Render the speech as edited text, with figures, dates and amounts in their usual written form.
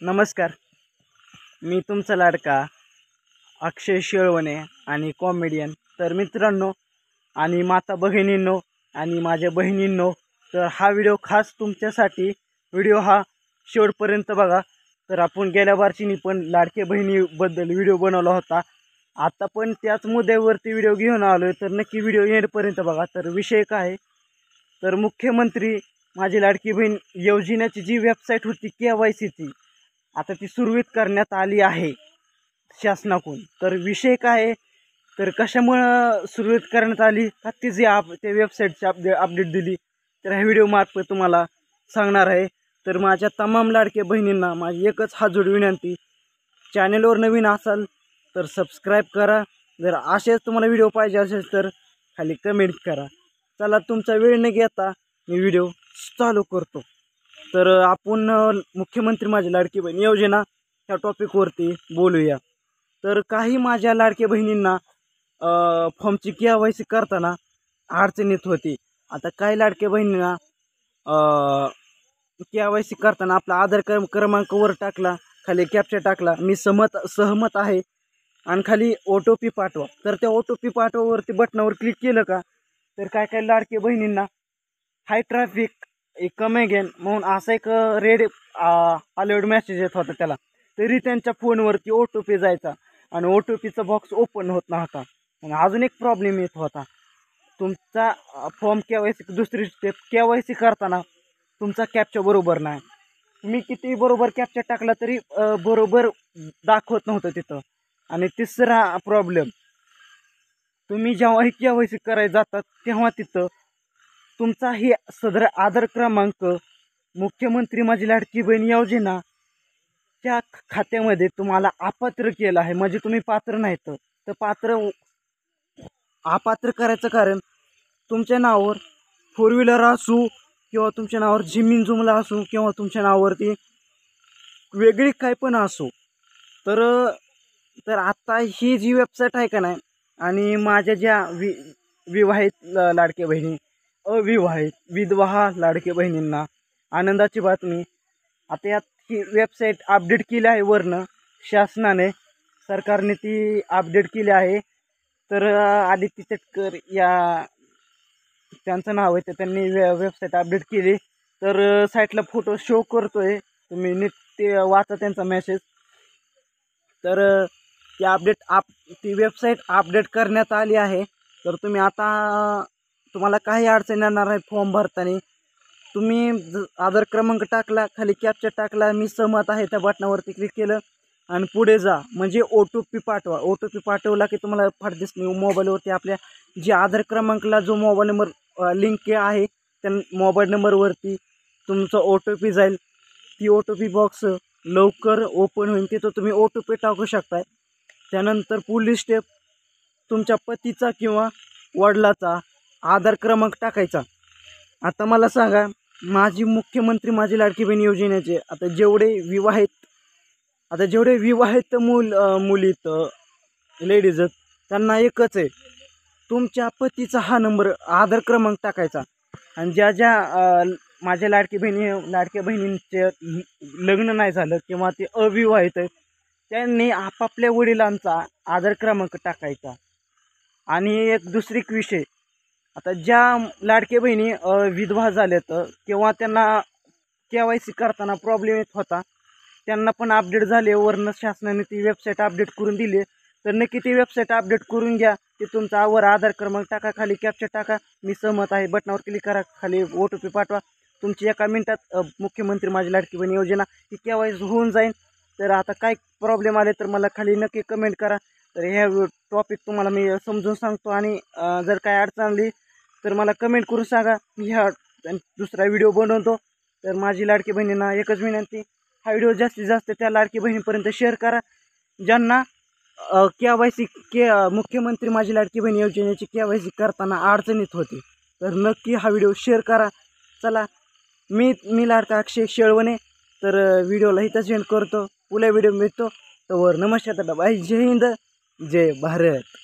नमस्कार, मी तुमचा लाडका अक्षय शेळवणे आणि कॉमेडियन. तर मित्रांनो आणि माता भगिनींनो आणि माझ्या बहिणींनो, तर हा व्हिडिओ खास तुमच्यासाठी. व्हिडिओ हा शेवटपर्यंत बघा. तर आपण गेल्या वर्षीनी पण लाडक्या बहिणीबद्दल व्हिडिओ बनवला होता. आता पण त्याच मुद्द्यावरती व्हिडिओ घेऊन आलो आहे, तर नक्की व्हिडिओ एंडपर्यंत बघा. तर विषय काय आहे, तर मुख्यमंत्री माझी लाडकी बहीण योजनेची जी वेबसाईट होती KYCची, आता ती सुरळीत करण्यात आली आहे शासनाकडून. तर विषय काय आहे, तर कशामुळं सुरळीत करण्यात आली का ती जी त्या वेबसाईटची अपडेट दिली, तर ह्या व्हिडिओमार्फत तुम्हाला सांगणार आहे. तर माझ्या तमाम लाडक्या बहिणींना माझी एकच हातजोड विनंती, चॅनलवर नवीन असाल तर सबस्क्राईब करा. जर असेच तुम्हाला व्हिडिओ पाहिजे असेल तर खाली कमेंट करा. चला तुमचा वेळ न घेता मी व्हिडिओ चालू करतो. तर आपण मुख्यमंत्री माझी लाडकी बहीण योजना ह्या टॉपिकवरती बोलूया. तर काही माझ्या लाडक्या बहिणींना फॉर्मची KYC करताना अडचण येत होती. आता काही लाडक्या बहिणींना KYC करताना आपला आधार क्रमांक वर टाकला, खाली कॅप्चा टाकला, मी सहमत आहे, आणि खाली OTP पाठवा. तर त्या OTP पाठवावरती बटनावर क्लिक केलं का, तर काय काय लाडक्या बहिणींना हाय ट्रॅफिक कम अगेन म्हणून असा एक रेड अलर्ट मेसेज येत होता त्याला. तरी त्यांच्या फोनवरती OTP जायचा आणि OTPचा बॉक्स ओपन होत नव्हता. आणि अजून एक प्रॉब्लेम येत होता, तुमचा फॉर्म KYC दुसरी स्टेप KYC करताना तुमचा कॅप्चा बरोबर नाही. तुम्ही किती बरोबर कॅप्चा टाकला तरी बरोबर दाखवत नव्हतं तिथं. आणि तिसरा प्रॉब्लेम, तुम्ही जेव्हाही KYC करायला जातात तेव्हा तिथं तुमचा ही सदर आधार क्रमांक मुख्यमंत्री माझी लाडकी बहीण योजना त्या खात्यामध्ये तुम्हाला अपात्र केलं आहे. म्हणजे तुम्ही पात्र नाहीत. तर अपात्र करायचं कारण, तुमच्या नावावर 4 व्हीलर असू किंवा तुमच्या नावावर जमीन जुमला असू किंवा तुमच्या नावावरती वेगळी काय पण असो. तर आता ही जी वेबसाईट आहे का नाही, आणि माझ्या ज्या विवाहित लाडक्या बहिणी, अविवाहित विधवा लाडक्या बहिणींना आनंदाची बातमी, आता यात ही वेबसाईट अपडेट केली आहे. वरनं शासनाने, सरकारने ती अपडेट केली आहे. तर आदित्य चटकर या त्यांचं नाव आहे, तर त्यांनी वेबसाईट अपडेट केली. तर साईटला फोटो शो करतोय, तुम्ही नीट ते वाचा त्यांचा मेसेज. तर ती वेबसाईट अपडेट करण्यात आली आहे. तर तुम्ही आता तुम्हाला काही अडचण येणार नाही फॉर्म भरताना. तुम्ही आधार क्रमांक टाकला, खाली कॅप्चा टाकला, मी सहमत आहे, त्या बटनावरती क्लिक केलं आणि पुढे जा. म्हणजे OTP पाठवा. OTP पाठवला की तुम्हाला फारदिस मोबाईलवरती आपल्या जे आधार क्रमांकाला जो मोबाईल नंबर लिंक आहे त्या मोबाईल नंबरवरती तुमचा OTP जाईल. ती OTP बॉक्स लवकर ओपन होईल, तिथं तुम्ही OTP टाकू शकताय. त्यानंतर पुढली स्टेप, तुमच्या पतीचा किंवा वडिलाचा आधार क्रमांक टाकायचा. आता मला सांगा, माझी मुख्यमंत्री माझी लाडकी बहीण योजनेचे आता जेवढे विवाहित मुलीत लेडीज त्यांना एकच आहे, तुमच्या पतीचा हा नंबर आधार क्रमांक टाकायचा. आणि ज्या माझ्या लाडक्या बहिणींचे लग्न नाही झालं किंवा ते अविवाहित आहेत, त्यांनी आपापल्या वडिलांचा आधार क्रमांक टाकायचा. आणि एक दुसरी विषय, आता ज्या लाडक्या बहिणी विधवा झाल्यात किंवा त्यांना KYC करताना प्रॉब्लेम येत होता, त्यांना पण अपडेट झाले. वरनं शासनाने ती वेबसाईट अपडेट करून दिली. तर नक्की ती वेबसाईट अपडेट करून घ्या. ते तुमचा आधार क्रमांक टाका, खाली कॅप्चा टाका, मी सहमत आहे, बटनावर क्लिक करा, खाली OTP पाठवा. तुमची एका मिनिटात मुख्यमंत्री माझी लाडकी बहीण योजना ही KYC होऊन जाईल. तर आता काय प्रॉब्लेम आले तर मला खाली नक्की कमेंट करा. तर ह्या टॉपिक तुम्हाला मी समजून सांगतो. आणि जर काय अडचण आली तर मला कमेंट करून सांगा, मी ह्या दुसरा व्हिडिओ बनवतो. तर माझी लाडकी बहिणींना एकच विनंती, हा व्हिडिओ जास्तीत जास्त त्या लाडकी बहिणीपर्यंत शेअर करा ज्यांना KYC मुख्यमंत्री माझी लाडकी बहीण योजनेची KYC करताना अडचणीत होती. तर नक्की हा व्हिडिओ शेअर करा. चला, मी लाडका अक्षय शेळवणे. तर व्हिडिओला इथंच एंड करतो. पुढल्या व्हिडिओ मिळतो. तर नमस्कार, बाय, जय हिंद, जय भारत.